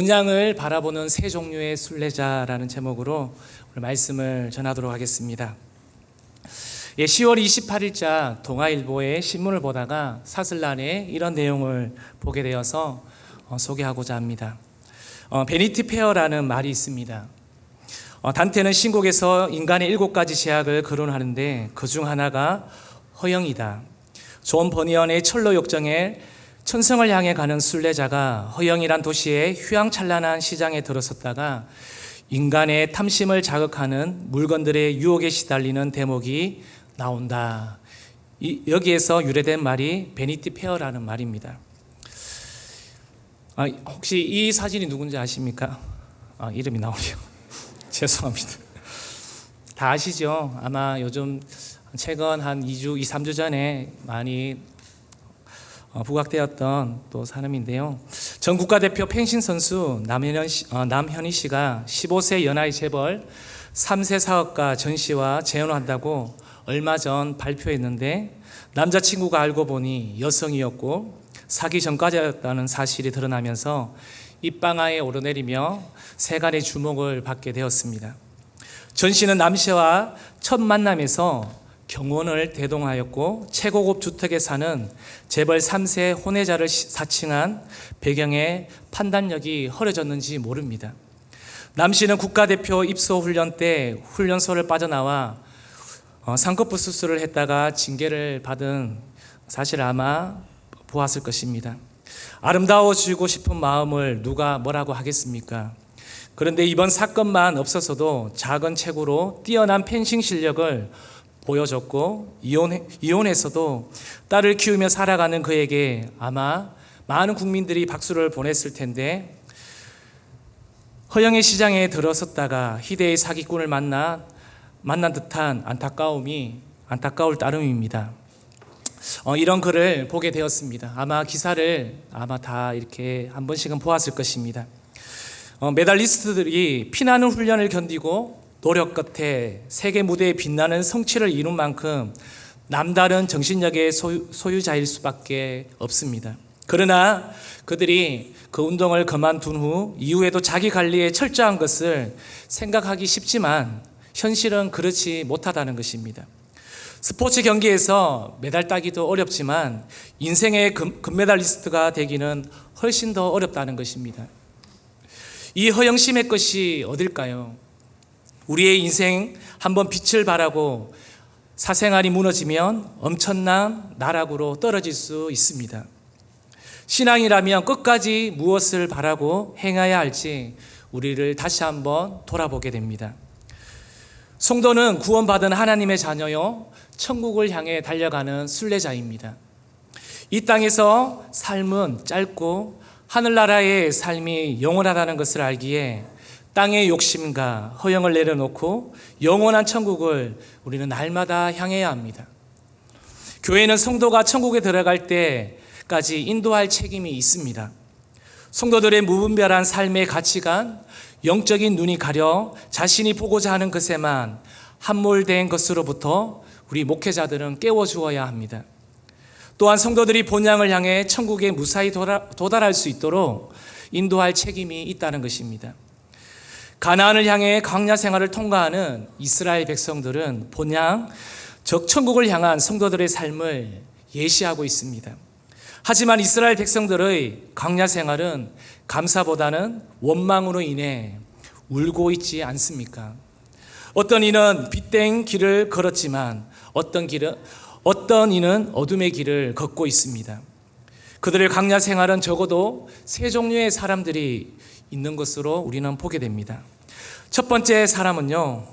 본향을 바라보는 세 종류의 순례자라는 제목으로 오늘 말씀을 전하도록 하겠습니다. 10월 28일자 동아일보의 신문을 보다가 사슬란에 이런 내용을 보게 되어서 소개하고자 합니다. 베니티 페어라는 말이 있습니다. 단테는 신곡에서 인간의 7가지 제약을 거론하는데 그 중 하나가 허영이다. 존 버니언의 철로 욕정에 천성을 향해 가는 순례자가 허영이란 도시의 휘황찬란한 시장에 들어섰다가 인간의 탐심을 자극하는 물건들의 유혹에 시달리는 대목이 나온다. 여기에서 유래된 말이 베니티 페어라는 말입니다. 혹시 이 사진이 누군지 아십니까? 이름이 나오네요. 죄송합니다. 다 아시죠? 아마 요즘 최근 한 2주, 3주 전에 많이 부각되었던 또 사람인데요. 전 국가대표 펜싱 선수 남현희 씨가 15세 연하의 재벌 3세 사업가 전 씨와 재혼한다고 얼마 전 발표했는데 남자친구가 알고 보니 여성이었고 사기 전과자였다는 사실이 드러나면서 입방아에 오르내리며 세간의 주목을 받게 되었습니다. 전 씨는 남 씨와 첫 만남에서 경혼을 대동하였고 최고급 주택에 사는 재벌 3세 혼외자를 사칭한 배경에 판단력이 흐려졌는지 모릅니다. 남 씨는 국가대표 입소 훈련 때 훈련소를 빠져나와 상급부 수술을 했다가 징계를 받은 사실 아마 보았을 것입니다. 아름다워지고 싶은 마음을 누가 뭐라고 하겠습니까? 그런데 이번 사건만 없었어도 작은 체구로 뛰어난 펜싱 실력을 보여줬고 이혼해서도 딸을 키우며 살아가는 그에게 아마 많은 국민들이 박수를 보냈을 텐데 허영의 시장에 들어섰다가 희대의 사기꾼을 만난 듯한 안타까울 따름입니다. 이런 글을 보게 되었습니다. 아마 기사를 다 이렇게 한 번씩은 보았을 것입니다. 메달리스트들이 피나는 훈련을 견디고 노력 끝에 세계 무대에 빛나는 성취를 이룬 만큼 남다른 정신력의 소유자일 수밖에 없습니다. 그러나 그들이 그 운동을 그만둔 후 이후에도 자기 관리에 철저한 것을 생각하기 쉽지만 현실은 그렇지 못하다는 것입니다. 스포츠 경기에서 메달 따기도 어렵지만 인생의 금메달리스트가 되기는 훨씬 더 어렵다는 것입니다. 이 허영심의 것이 어딜까요? 우리의 인생 한번 빛을 발하고 사생활이 무너지면 엄청난 나락으로 떨어질 수 있습니다. 신앙이라면 끝까지 무엇을 바라고 행해야 할지 우리를 다시 한번 돌아보게 됩니다. 성도는 구원받은 하나님의 자녀요, 천국을 향해 달려가는 순례자입니다. 이 땅에서 삶은 짧고 하늘나라의 삶이 영원하다는 것을 알기에 땅의 욕심과 허영을 내려놓고 영원한 천국을 우리는 날마다 향해야 합니다. 교회는 성도가 천국에 들어갈 때까지 인도할 책임이 있습니다. 성도들의 무분별한 삶의 가치관, 영적인 눈이 가려 자신이 보고자 하는 것에만 함몰된 것으로부터 우리 목회자들은 깨워주어야 합니다. 또한 성도들이 본향을 향해 천국에 무사히 도달할 수 있도록 인도할 책임이 있다는 것입니다. 가나안을 향해 광야 생활을 통과하는 이스라엘 백성들은 본향, 즉 천국을 향한 성도들의 삶을 예시하고 있습니다. 하지만 이스라엘 백성들의 광야 생활은 감사보다는 원망으로 인해 울고 있지 않습니까? 어떤 이는 빛된 길을 걸었지만 어떤 이는 어둠의 길을 걷고 있습니다. 그들의 광야 생활은 적어도 세 종류의 사람들이 있는 것으로 우리는 보게 됩니다. 첫 번째 사람은요,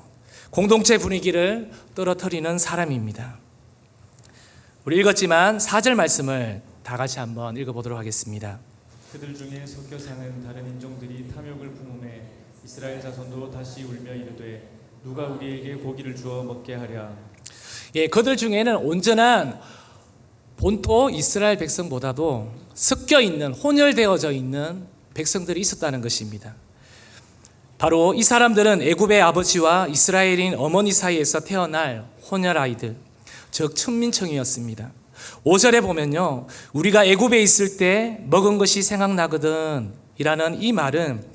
공동체 분위기를 떨어뜨리는 사람입니다. 우리 읽었지만 4절 말씀을 다 같이 한번 읽어보도록 하겠습니다. 그들 중에 섞여 사는 다른 인종들이 탐욕을 품음에 이스라엘 자손도 다시 울며 이르되 누가 우리에게 고기를 주어 먹게 하랴. 그들 중에는 온전한 본토 이스라엘 백성보다도 섞여 있는, 혼혈되어져 있는 백성들이 있었다는 것입니다. 바로 이 사람들은 애굽의 아버지와 이스라엘인 어머니 사이에서 태어날 혼혈 아이들, 즉 천민청이었습니다. 5절에 보면요, 우리가 애굽에 있을 때 먹은 것이 생각나거든 이라는 이 말은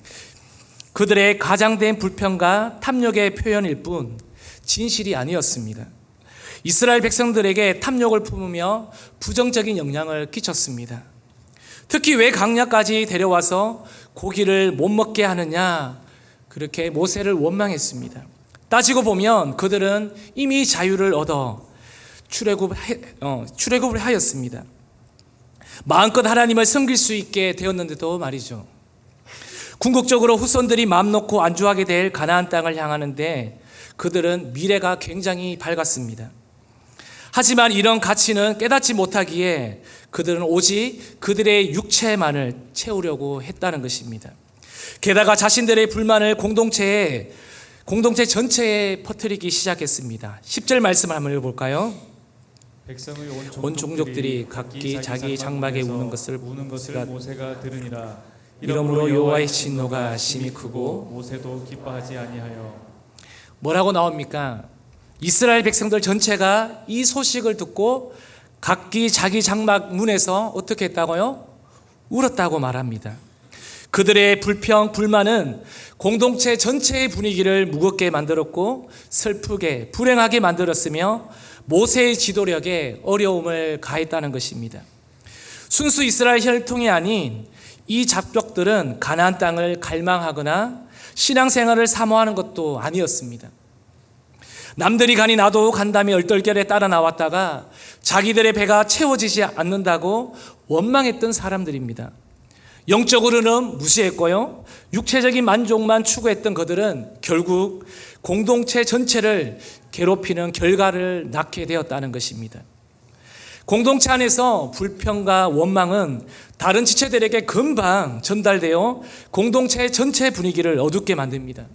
그들의 가장된 불평과 탐욕의 표현일 뿐 진실이 아니었습니다. 이스라엘 백성들에게 탐욕을 품으며 부정적인 영향을 끼쳤습니다. 특히 왜 광야까지 데려와서 고기를 못 먹게 하느냐, 그렇게 모세를 원망했습니다. 따지고 보면 그들은 이미 자유를 얻어 출애굽을 하였습니다. 마음껏 하나님을 섬길 수 있게 되었는데도 말이죠. 궁극적으로 후손들이 마음 놓고 안주하게 될 가나안 땅을 향하는데 그들은 미래가 굉장히 밝았습니다. 하지만 이런 가치는 깨닫지 못하기에 그들은 오직 그들의 육체만을 채우려고 했다는 것입니다. 게다가 자신들의 불만을 공동체 전체에 퍼뜨리기 시작했습니다. 10절 말씀을 한번 읽어볼까요? 백성의 온 종족들이 각기 자기 장막에 우는 것을 모세가 들으니라. 이러므로 여호와의 진노가 심히 크고 모세도 기뻐하지 아니하여. 뭐라고 나옵니까? 이스라엘 백성들 전체가 이 소식을 듣고 각기 자기 장막 문에서 어떻게 했다고요? 울었다고 말합니다. 그들의 불평, 불만은 공동체 전체의 분위기를 무겁게 만들었고 슬프게, 불행하게 만들었으며 모세의 지도력에 어려움을 가했다는 것입니다. 순수 이스라엘 혈통이 아닌 이 잡족들은 가나안 땅을 갈망하거나 신앙생활을 사모하는 것도 아니었습니다. 남들이 가니 나도 간다며 얼떨결에 따라 나왔다가 자기들의 배가 채워지지 않는다고 원망했던 사람들입니다. 영적으로는 무시했고요, 육체적인 만족만 추구했던 그들은 결국 공동체 전체를 괴롭히는 결과를 낳게 되었다는 것입니다. 공동체 안에서 불평과 원망은 다른 지체들에게 금방 전달되어 공동체 전체 분위기를 어둡게 만듭니다.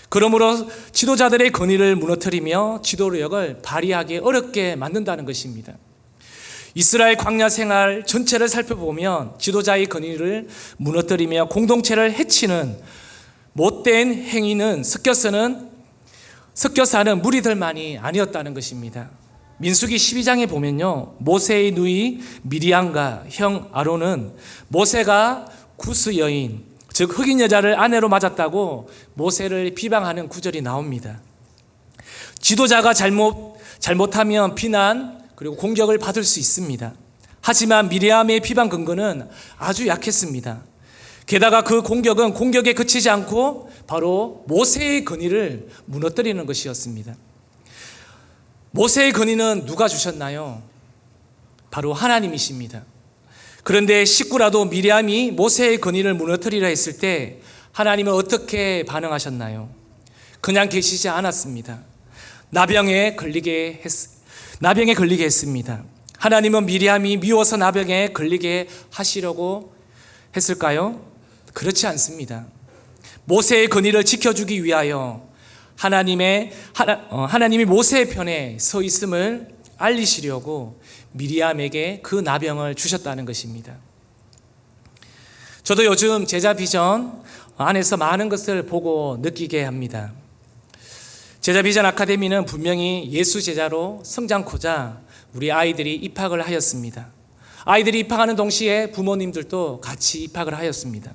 그러므로 지도자들의 권위를 무너뜨리며 지도력을 발휘하기 어렵게 만든다는 것입니다. 이스라엘 광야 생활 전체를 살펴보면 지도자의 권위를 무너뜨리며 공동체를 해치는 못된 행위는 섞여 사는 무리들만이 아니었다는 것입니다. 민수기 12장에 보면요, 모세의 누이 미리암과 형 아론은 모세가 구스 여인, 즉 흑인 여자를 아내로 맞았다고 모세를 비방하는 구절이 나옵니다. 지도자가 잘못하면 비난 그리고 공격을 받을 수 있습니다. 하지만 미리암의 비방 근거는 아주 약했습니다. 게다가 그 공격은 공격에 그치지 않고 바로 모세의 권위를 무너뜨리는 것이었습니다. 모세의 권위는 누가 주셨나요? 바로 하나님이십니다. 그런데 식구라도 미리암이 모세의 권위를 무너뜨리려 했을 때 하나님은 어떻게 반응하셨나요? 그냥 계시지 않았습니다. 나병에 걸리게 했습니다. 하나님은 미리암이 미워서 나병에 걸리게 하시려고 했을까요? 그렇지 않습니다. 모세의 권위를 지켜주기 위하여 하나님이 모세의 편에 서 있음을 알리시려고 미리암에게 그 나병을 주셨다는 것입니다. 저도 요즘 제자 비전 안에서 많은 것을 보고 느끼게 합니다. 제자 비전 아카데미는 분명히 예수 제자로 성장코자 우리 아이들이 입학을 하였습니다. 아이들이 입학하는 동시에 부모님들도 같이 입학을 하였습니다.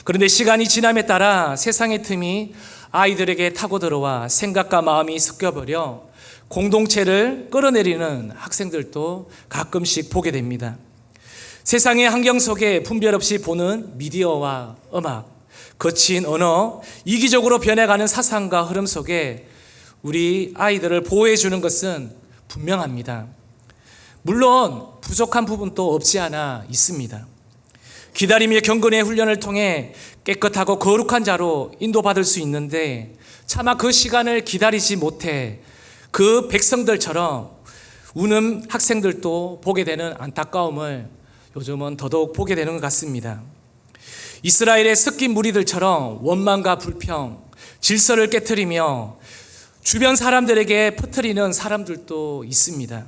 그런데 시간이 지남에 따라 세상의 틈이 아이들에게 타고 들어와 생각과 마음이 섞여버려 공동체를 끌어내리는 학생들도 가끔씩 보게 됩니다. 세상의 환경 속에 분별 없이 보는 미디어와 음악, 거친 언어, 이기적으로 변해가는 사상과 흐름 속에 우리 아이들을 보호해 주는 것은 분명합니다. 물론 부족한 부분도 없지 않아 있습니다. 기다림의 경건의 훈련을 통해 깨끗하고 거룩한 자로 인도받을 수 있는데 차마 그 시간을 기다리지 못해 그 백성들처럼 우는 학생들도 보게 되는 안타까움을 요즘은 더더욱 보게 되는 것 같습니다. 이스라엘의 섞인 무리들처럼 원망과 불평, 질서를 깨트리며 주변 사람들에게 퍼뜨리는 사람들도 있습니다.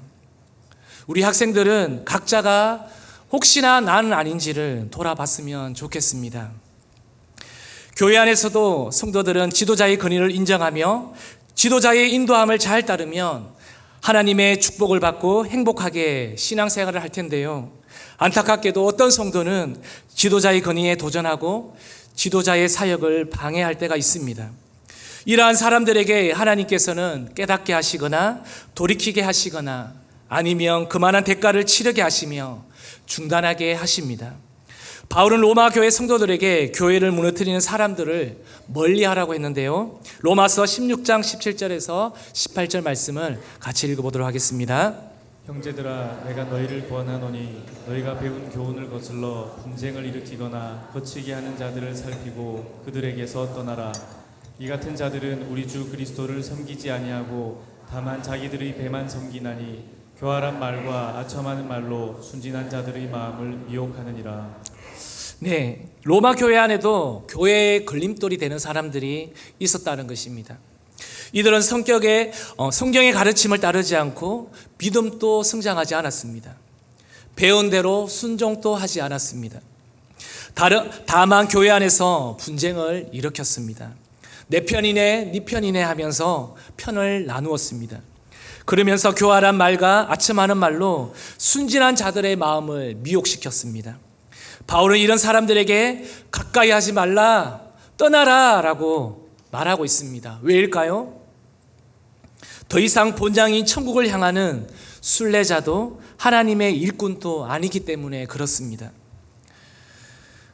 우리 학생들은 각자가 혹시나 나는 아닌지를 돌아봤으면 좋겠습니다. 교회 안에서도 성도들은 지도자의 권위를 인정하며 지도자의 인도함을 잘 따르면 하나님의 축복을 받고 행복하게 신앙생활을 할 텐데요. 안타깝게도 어떤 성도는 지도자의 건의에 도전하고 지도자의 사역을 방해할 때가 있습니다. 이러한 사람들에게 하나님께서는 깨닫게 하시거나 돌이키게 하시거나 아니면 그만한 대가를 치르게 하시며 중단하게 하십니다. 바울은 로마 교회 성도들에게 교회를 무너뜨리는 사람들을 멀리하라고 했는데요. 로마서 16장 17절에서 18절 말씀을 같이 읽어보도록 하겠습니다. 형제들아 내가 너희를 권하노니 너희가 배운 교훈을 거슬러 분쟁을 일으키거나 거치게 하는 자들을 살피고 그들에게서 떠나라. 이 같은 자들은 우리 주 그리스도를 섬기지 아니하고 다만 자기들의 배만 섬기나니 교활한 말과 아첨하는 말로 순진한 자들의 마음을 미혹하느니라. 네, 로마 교회 안에도 교회의 걸림돌이 되는 사람들이 있었다는 것입니다. 이들은 성경의 가르침을 따르지 않고 믿음도 성장하지 않았습니다. 배운 대로 순종도 하지 않았습니다. 다만 교회 안에서 분쟁을 일으켰습니다. 내 편이네, 네 편이네 하면서 편을 나누었습니다. 그러면서 교활한 말과 아첨하는 말로 순진한 자들의 마음을 미혹시켰습니다. 바울은 이런 사람들에게 가까이 하지 말라, 떠나라 라고 말하고 있습니다. 왜일까요? 더 이상 본장인 천국을 향하는 순례자도 하나님의 일꾼도 아니기 때문에 그렇습니다.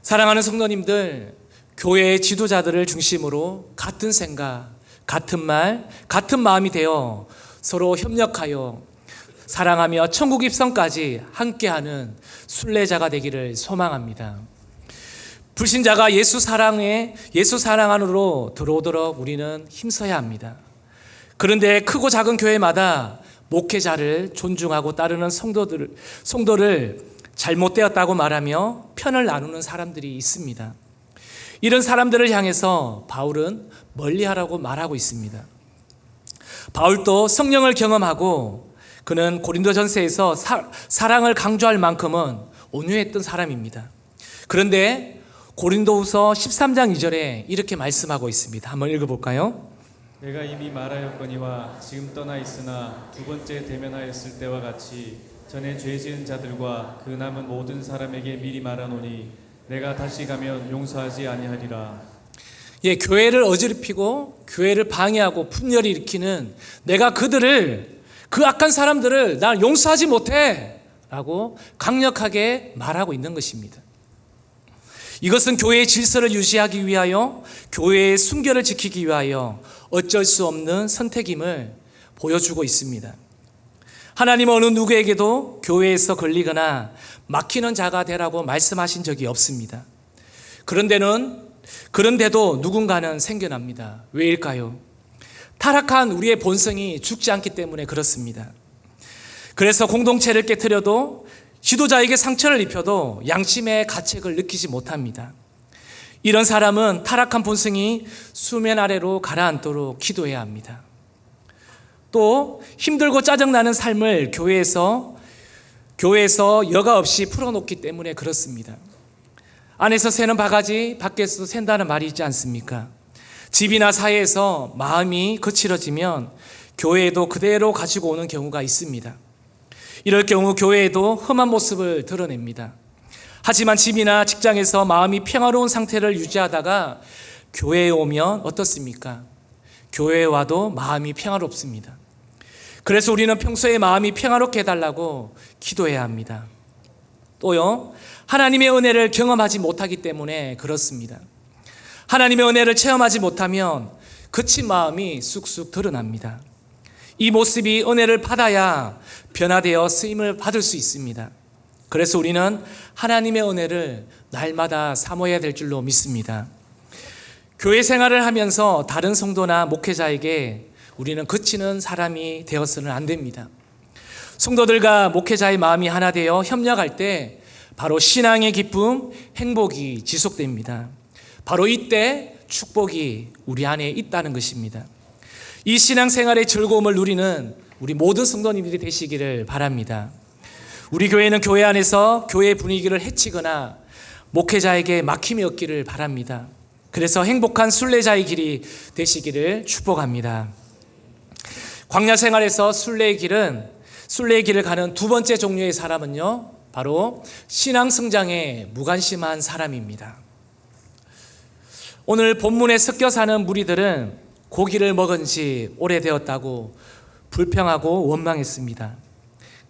사랑하는 성도님들, 교회의 지도자들을 중심으로 같은 생각, 같은 말, 같은 마음이 되어 서로 협력하여 사랑하며 천국 입성까지 함께하는 순례자가 되기를 소망합니다. 불신자가 예수 사랑 안으로 들어오도록 우리는 힘써야 합니다. 그런데 크고 작은 교회마다 목회자를 존중하고 따르는 성도를 잘못되었다고 말하며 편을 나누는 사람들이 있습니다. 이런 사람들을 향해서 바울은 멀리하라고 말하고 있습니다. 바울도 성령을 경험하고 그는 고린도전서에서 사랑을 강조할 만큼은 온유했던 사람입니다. 그런데 고린도후서 13장 2절에 이렇게 말씀하고 있습니다. 한번 읽어볼까요? 내가 이미 말하였거니와 지금 떠나 있으나 두 번째 대면하였을 때와 같이 전에 죄 지은 자들과 그 남은 모든 사람에게 미리 말하노니 내가 다시 가면 용서하지 아니하리라. 예, 교회를 어지럽히고 교회를 방해하고 분열을 일으키는 내가 그 악한 사람들을 날 용서하지 못해 라고 강력하게 말하고 있는 것입니다. 이것은 교회의 질서를 유지하기 위하여 교회의 순결을 지키기 위하여 어쩔 수 없는 선택임을 보여주고 있습니다. 하나님은 어느 누구에게도 교회에서 걸리거나 막히는 자가 되라고 말씀하신 적이 없습니다. 그런데도 누군가는 생겨납니다. 왜일까요? 타락한 우리의 본성이 죽지 않기 때문에 그렇습니다. 그래서 공동체를 깨트려도 지도자에게 상처를 입혀도 양심의 가책을 느끼지 못합니다. 이런 사람은 타락한 본성이 수면 아래로 가라앉도록 기도해야 합니다. 또 힘들고 짜증나는 삶을 교회에서 여과 없이 풀어놓기 때문에 그렇습니다. 안에서 새는 바가지 밖에서 샌다는 말이 있지 않습니까? 집이나 사회에서 마음이 거칠어지면 교회에도 그대로 가지고 오는 경우가 있습니다. 이럴 경우 교회에도 험한 모습을 드러냅니다. 하지만 집이나 직장에서 마음이 평화로운 상태를 유지하다가 교회에 오면 어떻습니까? 교회에 와도 마음이 평화롭습니다. 그래서 우리는 평소에 마음이 평화롭게 해달라고 기도해야 합니다. 또요, 하나님의 은혜를 경험하지 못하기 때문에 그렇습니다. 하나님의 은혜를 체험하지 못하면 거친 마음이 쑥쑥 드러납니다. 이 모습이 은혜를 받아야 변화되어 쓰임을 받을 수 있습니다. 그래서 우리는 하나님의 은혜를 날마다 사모해야 될 줄로 믿습니다. 교회 생활을 하면서 다른 성도나 목회자에게 우리는 거치는 사람이 되어서는 안 됩니다. 성도들과 목회자의 마음이 하나 되어 협력할 때 바로 신앙의 기쁨, 행복이 지속됩니다. 바로 이때 축복이 우리 안에 있다는 것입니다. 이 신앙생활의 즐거움을 누리는 우리 모든 성도님들이 되시기를 바랍니다. 우리 교회는 교회 안에서 교회 분위기를 해치거나 목회자에게 막힘이 없기를 바랍니다. 그래서 행복한 순례자의 길이 되시기를 축복합니다. 광야 생활에서 순례의 길을 가는 두 번째 종류의 사람은요, 바로 신앙 성장에 무관심한 사람입니다. 오늘 본문에 섞여 사는 무리들은 고기를 먹은 지 오래되었다고 불평하고 원망했습니다.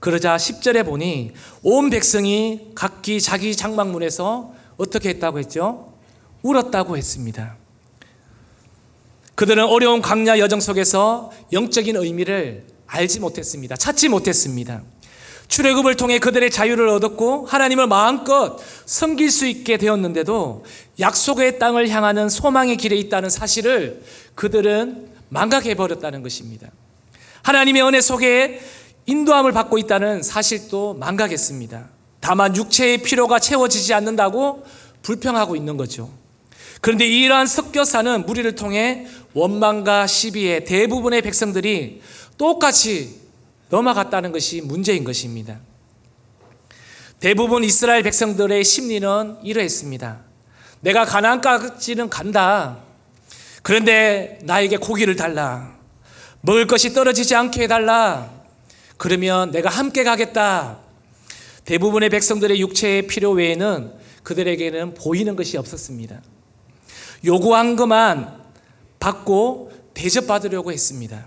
그러자 10절에 보니 온 백성이 각기 자기 장막문에서 어떻게 했다고 했죠? 울었다고 했습니다. 그들은 어려운 광야 여정 속에서 영적인 의미를 알지 못했습니다. 찾지 못했습니다. 출애굽을 통해 그들의 자유를 얻었고 하나님을 마음껏 섬길 수 있게 되었는데도 약속의 땅을 향하는 소망의 길에 있다는 사실을 그들은 망각해버렸다는 것입니다. 하나님의 은혜 속에 인도함을 받고 있다는 사실도 망각했습니다. 다만 육체의 필요가 채워지지 않는다고 불평하고 있는 거죠. 그런데 이러한 섞여 사는 무리를 통해 원망과 시비에 대부분의 백성들이 똑같이 넘어갔다는 것이 문제인 것입니다. 대부분 이스라엘 백성들의 심리는 이러했습니다. 내가 가나안까지는 간다. 그런데 나에게 고기를 달라. 먹을 것이 떨어지지 않게 해달라. 그러면 내가 함께 가겠다. 대부분의 백성들의 육체의 필요 외에는 그들에게는 보이는 것이 없었습니다. 요구한 것만 받고 대접받으려고 했습니다.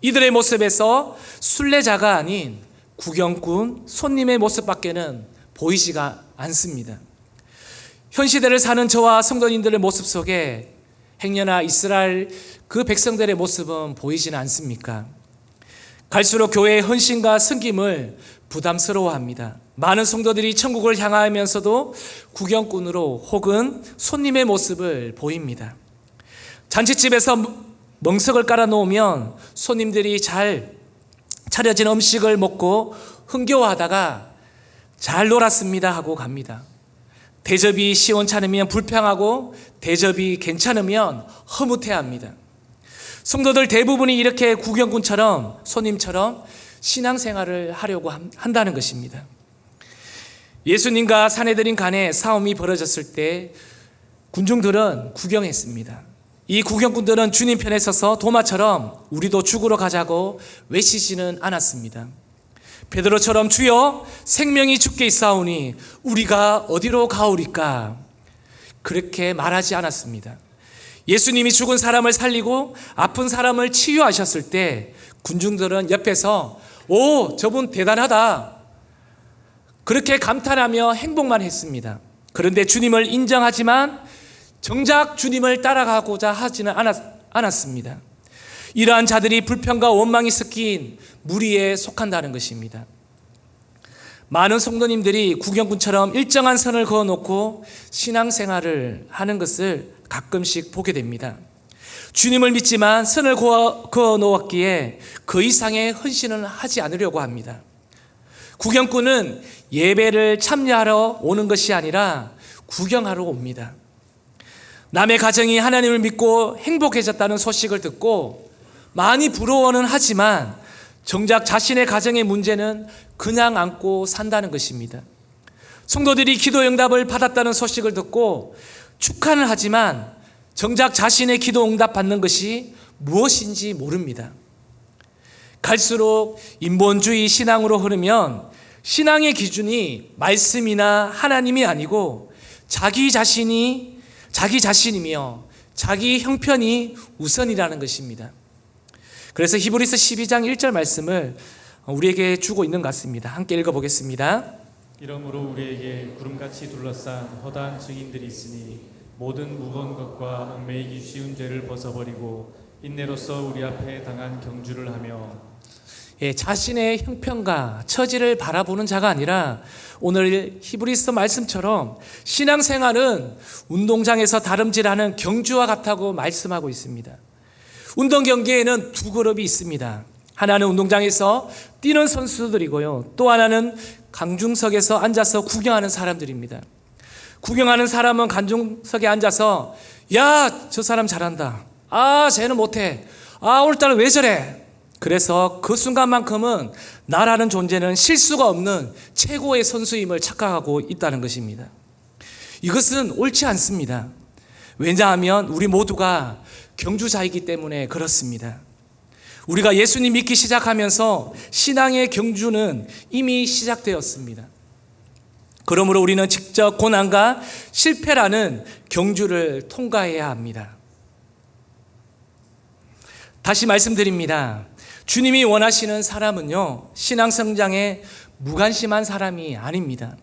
이들의 모습에서 순례자가 아닌 구경꾼, 손님의 모습밖에는 보이지가 않습니다. 현 시대를 사는 저와 성도님들의 모습 속에 행여나 이스라엘 그 백성들의 모습은 보이지는 않습니까? 갈수록 교회의 헌신과 섬김을 부담스러워합니다. 많은 성도들이 천국을 향하면서도 구경꾼으로 혹은 손님의 모습을 보입니다. 잔치집에서 멍석을 깔아놓으면 손님들이 잘 차려진 음식을 먹고 흥겨워하다가 잘 놀았습니다 하고 갑니다. 대접이 시원찮으면 불평하고 대접이 괜찮으면 허무해합니다. 성도들 대부분이 이렇게 구경꾼처럼 손님처럼 신앙생활을 하려고 한다는 것입니다. 예수님과 산헤드린 간에 싸움이 벌어졌을 때 군중들은 구경했습니다. 이 구경꾼들은 주님 편에 서서 도마처럼 우리도 죽으러 가자고 외치지는 않았습니다. 베드로처럼 주여 생명이 주께 있사오니 우리가 어디로 가오리까? 그렇게 말하지 않았습니다. 예수님이 죽은 사람을 살리고 아픈 사람을 치유하셨을 때 군중들은 옆에서 오, 저분 대단하다. 그렇게 감탄하며 행복만 했습니다. 그런데 주님을 인정하지만 정작 주님을 따라가고자 하지는 않았습니다. 이러한 자들이 불평과 원망이 섞인 무리에 속한다는 것입니다. 많은 성도님들이 구경꾼처럼 일정한 선을 그어놓고 신앙생활을 하는 것을 가끔씩 보게 됩니다. 주님을 믿지만 선을 그어놓았기에 그 이상의 헌신을 하지 않으려고 합니다. 구경꾼은 예배를 참여하러 오는 것이 아니라 구경하러 옵니다. 남의 가정이 하나님을 믿고 행복해졌다는 소식을 듣고 많이 부러워는 하지만 정작 자신의 가정의 문제는 그냥 안고 산다는 것입니다. 성도들이 기도 응답을 받았다는 소식을 듣고 축하는 하지만 정작 자신의 기도 응답 받는 것이 무엇인지 모릅니다. 갈수록 인본주의 신앙으로 흐르면 신앙의 기준이 말씀이나 하나님이 아니고 자기 자신이며 자기 형편이 우선이라는 것입니다. 그래서 히브리서 12장 1절 말씀을 우리에게 주고 있는 것 같습니다. 함께 읽어보겠습니다. 이러므로 우리에게 구름같이 둘러싼 허다한 증인들이 있으니 모든 무거운 것과 얽매이기 쉬운 죄를 벗어버리고 인내로써 우리 앞에 당한 경주를 하며 자신의 형편과 처지를 바라보는 자가 아니라 오늘 히브리서 말씀처럼 신앙생활은 운동장에서 다름질하는 경주와 같다고 말씀하고 있습니다. 운동 경기에는 두 그룹이 있습니다. 하나는 운동장에서 뛰는 선수들이고요. 또 하나는 관중석에서 앉아서 구경하는 사람들입니다. 구경하는 사람은 관중석에 앉아서 야, 저 사람 잘한다. 아, 쟤는 못해. 아, 오늘따라 왜 저래? 그래서 그 순간만큼은 나라는 존재는 실수가 없는 최고의 선수임을 착각하고 있다는 것입니다. 이것은 옳지 않습니다. 왜냐하면 우리 모두가 경주자이기 때문에 그렇습니다. 우리가 예수님 믿기 시작하면서 신앙의 경주는 이미 시작되었습니다. 그러므로 우리는 직접 고난과 실패라는 경주를 통과해야 합니다. 다시 말씀드립니다. 주님이 원하시는 사람은요, 신앙 성장에 무관심한 사람이 아닙니다.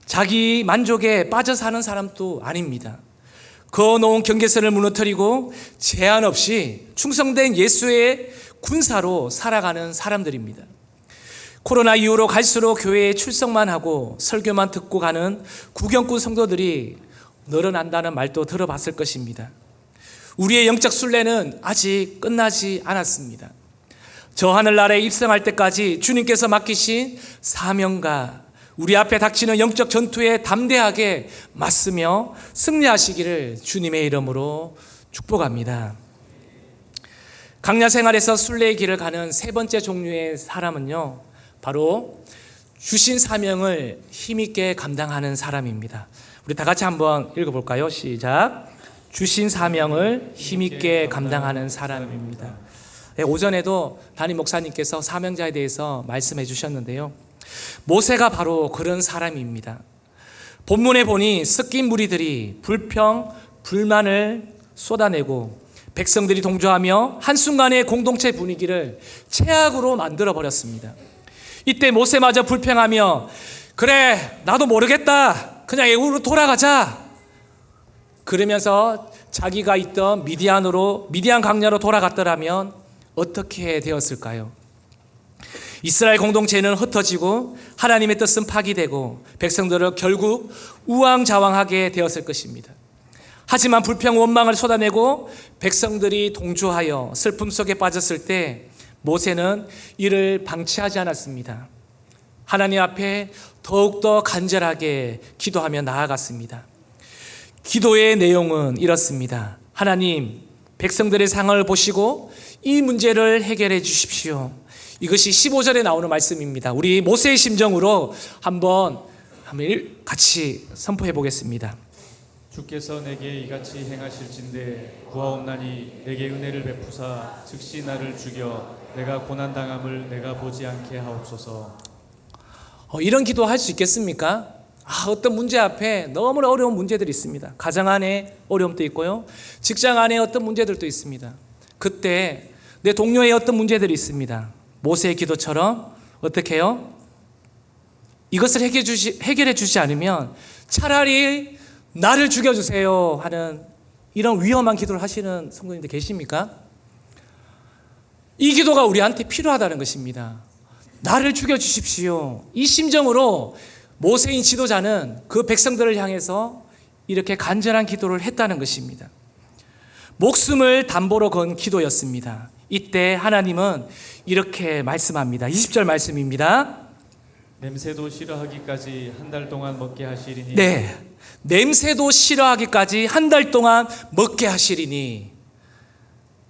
자기 만족에 빠져 사는 사람도 아닙니다. 그어놓은 경계선을 무너뜨리고 제한 없이 충성된 예수의 군사로 살아가는 사람들입니다. 코로나 이후로 갈수록 교회에 출석만 하고 설교만 듣고 가는 구경꾼 성도들이 늘어난다는 말도 들어봤을 것입니다. 우리의 영적 순례는 아직 끝나지 않았습니다. 저 하늘나라에 입성할 때까지 주님께서 맡기신 사명과 우리 앞에 닥치는 영적 전투에 담대하게 맞서며 승리하시기를 주님의 이름으로 축복합니다. 강야 생활에서 순례의 길을 가는 세 번째 종류의 사람은요, 바로 주신 사명을 힘있게 감당하는 사람입니다. 우리 다 같이 한번 읽어볼까요? 시작. 주신 사명을 힘있게 감당하는 사람입니다. 오전에도 담임 목사님께서 사명자에 대해서 말씀해 주셨는데요, 모세가 바로 그런 사람입니다. 본문에 보니 섞인 무리들이 불평, 불만을 쏟아내고 백성들이 동조하며 한순간에 공동체 분위기를 최악으로 만들어 버렸습니다. 이때 모세마저 불평하며 그래 나도 모르겠다 그냥 애굽으로 돌아가자 그러면서 자기가 있던 미디안 강야로 돌아갔더라면 어떻게 되었을까요? 이스라엘 공동체는 흩어지고 하나님의 뜻은 파기되고 백성들은 결국 우왕좌왕하게 되었을 것입니다. 하지만 불평 원망을 쏟아내고 백성들이 동조하여 슬픔 속에 빠졌을 때 모세는 이를 방치하지 않았습니다. 하나님 앞에 더욱더 간절하게 기도하며 나아갔습니다. 기도의 내용은 이렇습니다. 하나님, 백성들의 상황을 보시고 이 문제를 해결해 주십시오. 이것이 15절에 나오는 말씀입니다. 우리 모세의 심정으로 한번 같이 선포해 보겠습니다. 주께서 내게 이같이 행하실진대 구하옵나니 내게 은혜를 베푸사 즉시 나를 죽여 내가 고난당함을 내가 보지 않게 하옵소서. 이런 기도 할 수 있겠습니까? 어떤 문제 앞에 너무나 어려운 문제들이 있습니다. 가정 안에 어려움도 있고요, 직장 안에 어떤 문제들도 있습니다. 그때 내 동료의 어떤 문제들이 있습니다. 모세의 기도처럼 어떻게 해요? 이것을 해결해 주지 않으면 차라리 나를 죽여주세요 하는 이런 위험한 기도를 하시는 성도님들 계십니까? 이 기도가 우리한테 필요하다는 것입니다. 나를 죽여주십시오. 이 심정으로 모세인 지도자는 그 백성들을 향해서 이렇게 간절한 기도를 했다는 것입니다. 목숨을 담보로 건 기도였습니다. 이때 하나님은 이렇게 말씀합니다. 20절 말씀입니다. 냄새도 싫어하기까지 한 달 동안 먹게 하시리니. 네, 냄새도 싫어하기까지 한 달 동안 먹게 하시리니.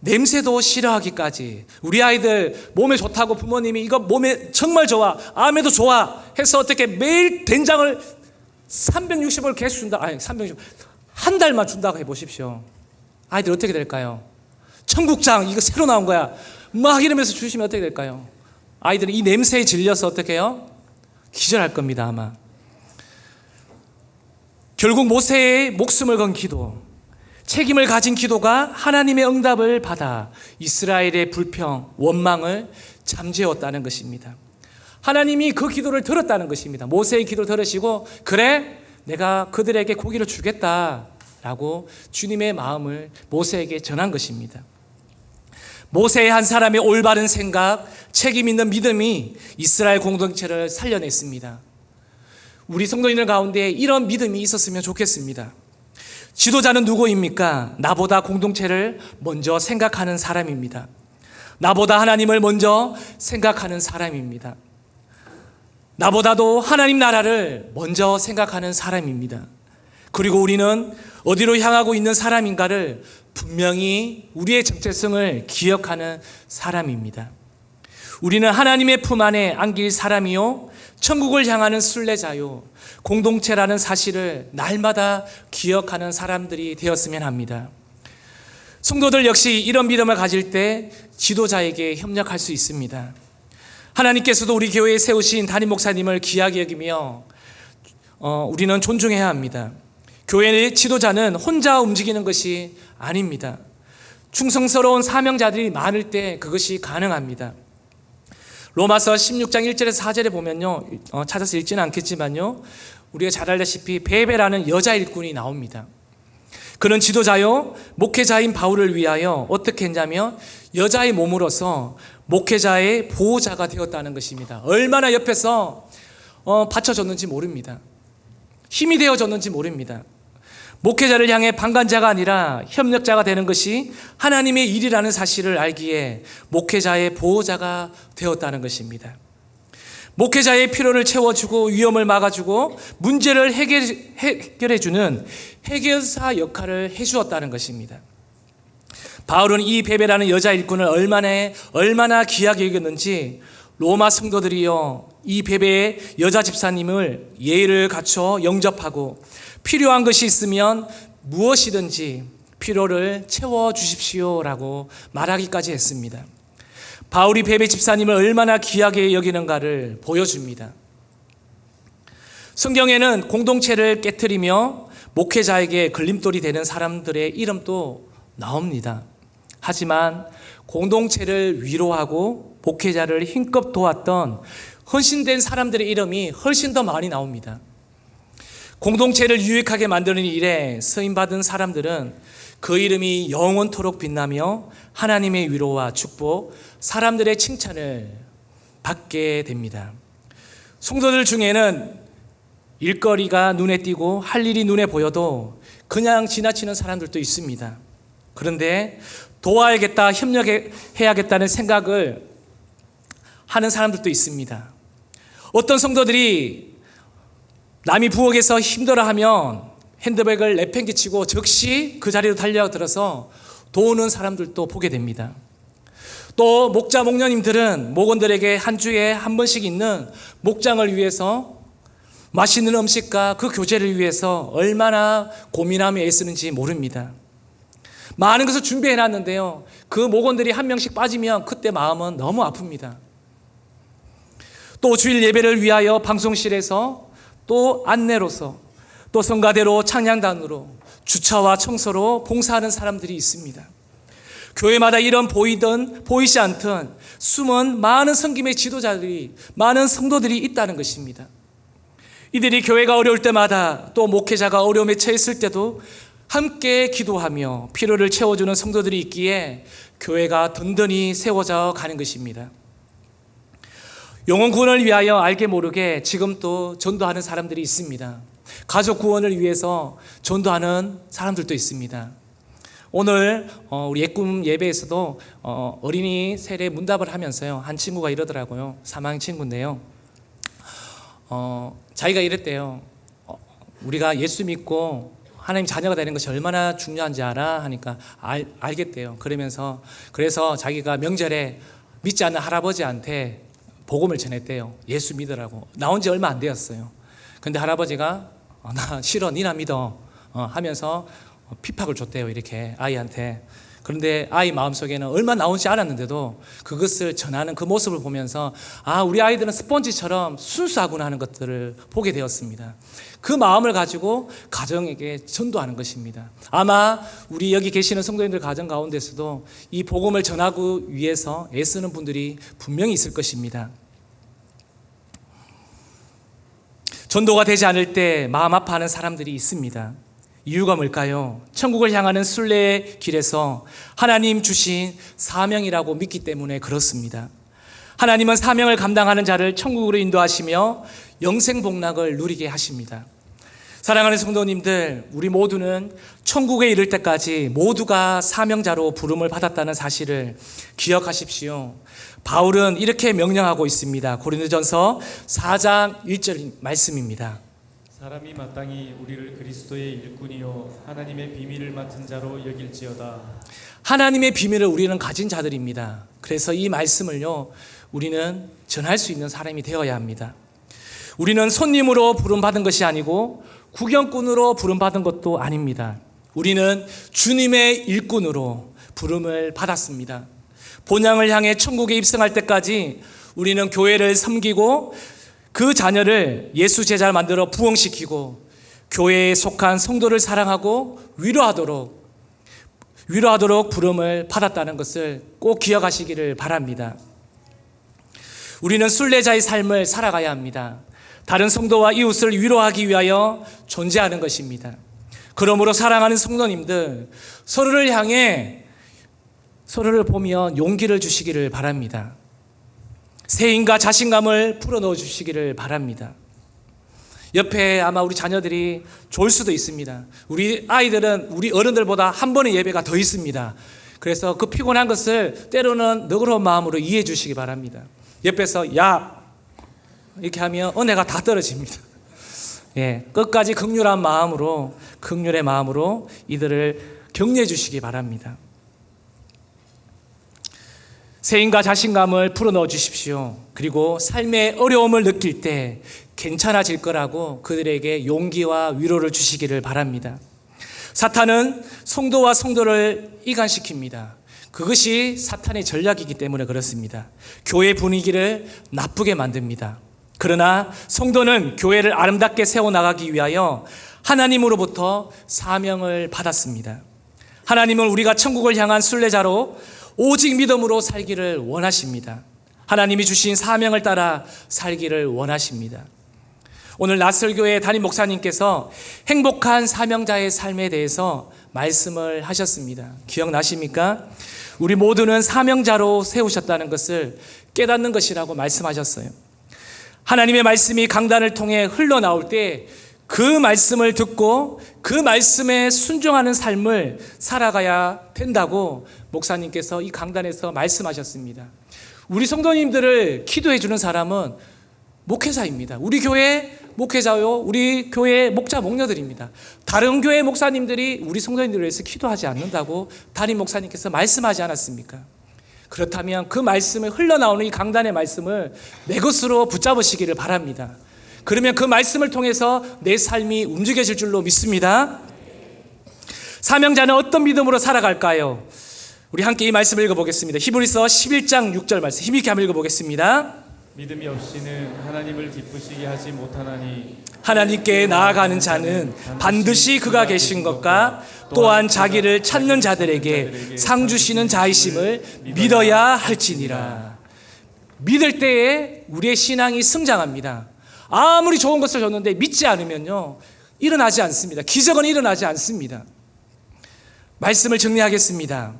냄새도 싫어하기까지. 우리 아이들 몸에 좋다고 부모님이 이거 몸에 정말 좋아, 암에도 좋아 해서 어떻게 매일 된장을 360을 계속 준다. 아니 360, 한 달만 준다고 해보십시오. 아이들 어떻게 될까요? 청국장 이거 새로 나온 거야 막 이러면서 주시면 어떻게 될까요? 아이들은 이 냄새에 질려서 어떻게 해요? 기절할 겁니다 아마. 결국 모세의 목숨을 건 기도, 책임을 가진 기도가 하나님의 응답을 받아 이스라엘의 불평, 원망을 잠재웠다는 것입니다. 하나님이 그 기도를 들었다는 것입니다. 모세의 기도를 들으시고 그래 내가 그들에게 고기를 주겠다라고 주님의 마음을 모세에게 전한 것입니다. 모세의 한 사람의 올바른 생각, 책임 있는 믿음이 이스라엘 공동체를 살려냈습니다. 우리 성도인들 가운데 이런 믿음이 있었으면 좋겠습니다. 지도자는 누구입니까? 나보다 공동체를 먼저 생각하는 사람입니다. 나보다 하나님을 먼저 생각하는 사람입니다. 나보다도 하나님 나라를 먼저 생각하는 사람입니다. 그리고 우리는 어디로 향하고 있는 사람인가를 분명히 우리의 정체성을 기억하는 사람입니다. 우리는 하나님의 품 안에 안길 사람이요 천국을 향하는 순례자요 공동체라는 사실을 날마다 기억하는 사람들이 되었으면 합니다. 성도들 역시 이런 믿음을 가질 때 지도자에게 협력할 수 있습니다. 하나님께서도 우리 교회에 세우신 담임 목사님을 귀하게 여기며 우리는 존중해야 합니다. 교회의 지도자는 혼자 움직이는 것이 아닙니다. 충성스러운 사명자들이 많을 때 그것이 가능합니다. 로마서 16장 1절에서 4절에 보면요, 찾아서 읽지는 않겠지만요, 우리가 잘 알다시피 베베라는 여자 일꾼이 나옵니다. 그는 지도자요 목회자인 바울을 위하여 어떻게 했냐면 여자의 몸으로서 목회자의 보호자가 되었다는 것입니다. 얼마나 옆에서 받쳐줬는지 모릅니다. 힘이 되어줬는지 모릅니다. 목회자를 향해 방관자가 아니라 협력자가 되는 것이 하나님의 일이라는 사실을 알기에 목회자의 보호자가 되었다는 것입니다. 목회자의 필요를 채워주고 위험을 막아주고 문제를 해결해주는 해결사 역할을 해주었다는 것입니다. 바울은 이 베베라는 여자 일꾼을 얼마나 귀하게 여겼는지 로마 성도들이요 이 베베의 여자 집사님을 예의를 갖춰 영접하고 필요한 것이 있으면 무엇이든지 필요를 채워주십시오라고 말하기까지 했습니다. 바울이 베베 집사님을 얼마나 귀하게 여기는가를 보여줍니다. 성경에는 공동체를 깨트리며 목회자에게 걸림돌이 되는 사람들의 이름도 나옵니다. 하지만 공동체를 위로하고 목회자를 힘껏 도왔던 헌신된 사람들의 이름이 훨씬 더 많이 나옵니다. 공동체를 유익하게 만드는 일에 쓰임받은 사람들은 그 이름이 영원토록 빛나며 하나님의 위로와 축복, 사람들의 칭찬을 받게 됩니다. 성도들 중에는 일거리가 눈에 띄고 할 일이 눈에 보여도 그냥 지나치는 사람들도 있습니다. 그런데 도와야겠다, 협력해야겠다는 생각을 하는 사람들도 있습니다. 어떤 성도들이 남이 부엌에서 힘들어하면 핸드백을 내팽개치고 즉시 그 자리로 달려들어서 도우는 사람들도 보게 됩니다. 또 목자 목녀님들은 목원들에게 한 주에 한 번씩 있는 목장을 위해서 맛있는 음식과 그 교제를 위해서 얼마나 고민하며 애쓰는지 모릅니다. 많은 것을 준비해놨는데요, 그 목원들이 한 명씩 빠지면 그때 마음은 너무 아픕니다. 또 주일 예배를 위하여 방송실에서 또 안내로서 또 성가대로 찬양단으로 주차와 청소로 봉사하는 사람들이 있습니다. 교회마다 이런 보이든 보이지 않든 숨은 많은 섬김의 지도자들이, 많은 성도들이 있다는 것입니다. 이들이 교회가 어려울 때마다 또 목회자가 어려움에 처했을 때도 함께 기도하며 필요를 채워주는 성도들이 있기에 교회가 든든히 세워져 가는 것입니다. 영혼 구원을 위하여 알게 모르게 지금 또 전도하는 사람들이 있습니다. 가족 구원을 위해서 전도하는 사람들도 있습니다. 오늘 우리 예꿈 예배에서도 어린이 세례 문답을 하면서요, 한 친구가 이러더라고요. 3학년 친구인데요, 자기가 이랬대요. 우리가 예수 믿고 하나님 자녀가 되는 것이 얼마나 중요한지 알아? 하니까 알겠대요. 그래서 자기가 명절에 믿지 않는 할아버지한테 복음을 전했대요. 예수 믿으라고. 나온 지 얼마 안 되었어요. 근데 할아버지가 나 싫어, 니나 믿어 하면서 핍박을 줬대요, 이렇게 아이한테. 그런데 아이 마음속에는 얼마 나오지 않았는데도 그것을 전하는 그 모습을 보면서 우리 아이들은 스펀지처럼 순수하구나 하는 것들을 보게 되었습니다. 그 마음을 가지고 가정에게 전도하는 것입니다. 아마 우리 여기 계시는 성도님들 가정 가운데서도 이 복음을 전하기 위해서 애쓰는 분들이 분명히 있을 것입니다. 전도가 되지 않을 때 마음 아파하는 사람들이 있습니다. 이유가 뭘까요? 천국을 향하는 순례의 길에서 하나님 주신 사명이라고 믿기 때문에 그렇습니다. 하나님은 사명을 감당하는 자를 천국으로 인도하시며 영생 복락을 누리게 하십니다. 사랑하는 성도님들, 우리 모두는 천국에 이를 때까지 모두가 사명자로 부름을 받았다는 사실을 기억하십시오. 바울은 이렇게 명령하고 있습니다. 고린도전서 4장 1절 말씀입니다. 사람이 마땅히 우리를 그리스도의 일꾼이요 하나님의 비밀을 맡은 자로 여길지어다. 하나님의 비밀을 우리는 가진 자들입니다. 그래서 이 말씀을요, 우리는 전할 수 있는 사람이 되어야 합니다. 우리는 손님으로 부름받은 것이 아니고 구경꾼으로 부름받은 것도 아닙니다. 우리는 주님의 일꾼으로 부름을 받았습니다. 본향을 향해 천국에 입성할 때까지 우리는 교회를 섬기고 그 자녀를 예수 제자를 만들어 부흥시키고 교회에 속한 성도를 사랑하고 위로하도록 부름을 받았다는 것을 꼭 기억하시기를 바랍니다. 우리는 순례자의 삶을 살아가야 합니다. 다른 성도와 이웃을 위로하기 위하여 존재하는 것입니다. 그러므로 사랑하는 성도님들, 서로를 향해 서로를 보면 용기를 주시기를 바랍니다. 세임과 자신감을 풀어넣어 주시기를 바랍니다. 옆에 아마 우리 자녀들이 좋을 수도 있습니다. 우리 아이들은 우리 어른들보다 한 번의 예배가 더 있습니다. 그래서 그 피곤한 것을 때로는 너그러운 마음으로 이해해 주시기 바랍니다. 옆에서 야 이렇게 하면 은혜가 다 떨어집니다. 예, 끝까지 긍휼의 마음으로 이들을 격려해 주시기 바랍니다. 세임과 자신감을 풀어넣어 주십시오. 그리고 삶의 어려움을 느낄 때 괜찮아질 거라고 그들에게 용기와 위로를 주시기를 바랍니다. 사탄은 성도와 성도를 이간시킵니다. 그것이 사탄의 전략이기 때문에 그렇습니다. 교회 분위기를 나쁘게 만듭니다. 그러나 성도는 교회를 아름답게 세워나가기 위하여 하나님으로부터 사명을 받았습니다. 하나님은 우리가 천국을 향한 순례자로 오직 믿음으로 살기를 원하십니다. 하나님이 주신 사명을 따라 살기를 원하십니다. 오늘 나설교회 담임 목사님께서 행복한 사명자의 삶에 대해서 말씀을 하셨습니다. 기억나십니까? 우리 모두는 사명자로 세우셨다는 것을 깨닫는 것이라고 말씀하셨어요. 하나님의 말씀이 강단을 통해 흘러나올 때 그 말씀을 듣고 그 말씀에 순종하는 삶을 살아가야 된다고 목사님께서 이 강단에서 말씀하셨습니다. 우리 성도님들을 기도해 주는 사람은 목회자입니다. 우리 교회 목회자요, 우리 교회 목자 목녀들입니다. 다른 교회 목사님들이 우리 성도님들을 위해서 기도하지 않는다고 담임 목사님께서 말씀하지 않았습니까? 그렇다면 그 말씀을 흘러나오는 이 강단의 말씀을 내 것으로 붙잡으시기를 바랍니다. 그러면 그 말씀을 통해서 내 삶이 움직여질 줄로 믿습니다. 사명자는 어떤 믿음으로 살아갈까요? 우리 함께 이 말씀을 읽어보겠습니다. 히브리서 11장 6절 말씀 힘있게 한번 읽어보겠습니다. 믿음이 없이는 하나님을 기쁘시게 하지 못하나니 하나님께 나아가는 자는 반드시 그가 계신 것과 또한 자기를 찾는 자들에게 상 주시는 자이심을 믿어야 할지니라. 믿을 때에 우리의 신앙이 성장합니다. 아무리 좋은 것을 줬는데 믿지 않으면요 일어나지 않습니다. 기적은 일어나지 않습니다. 말씀을 정리하겠습니다.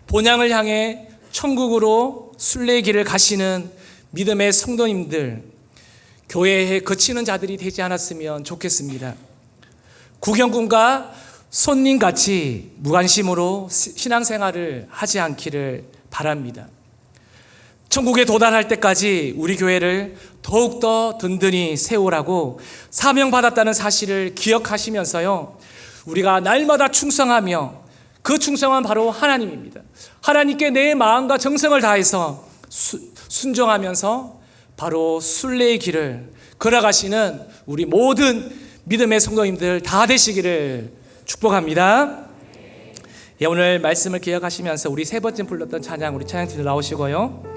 본향을 향해 천국으로 순례의 길을 가시는 믿음의 성도님들, 교회에 거치는 자들이 되지 않았으면 좋겠습니다. 구경꾼과 손님같이 무관심으로 신앙생활을 하지 않기를 바랍니다. 천국에 도달할 때까지 우리 교회를 더욱더 든든히 세우라고 사명받았다는 사실을 기억하시면서요, 우리가 날마다 충성하며 그 충성은 바로 하나님입니다. 하나님께 내 마음과 정성을 다해서 순종하면서 바로 순례의 길을 걸어가시는 우리 모든 믿음의 성도님들 다 되시기를 축복합니다. 예, 오늘 말씀을 기억하시면서 우리 세 번째 불렀던 찬양, 우리 찬양팀들 나오시고요.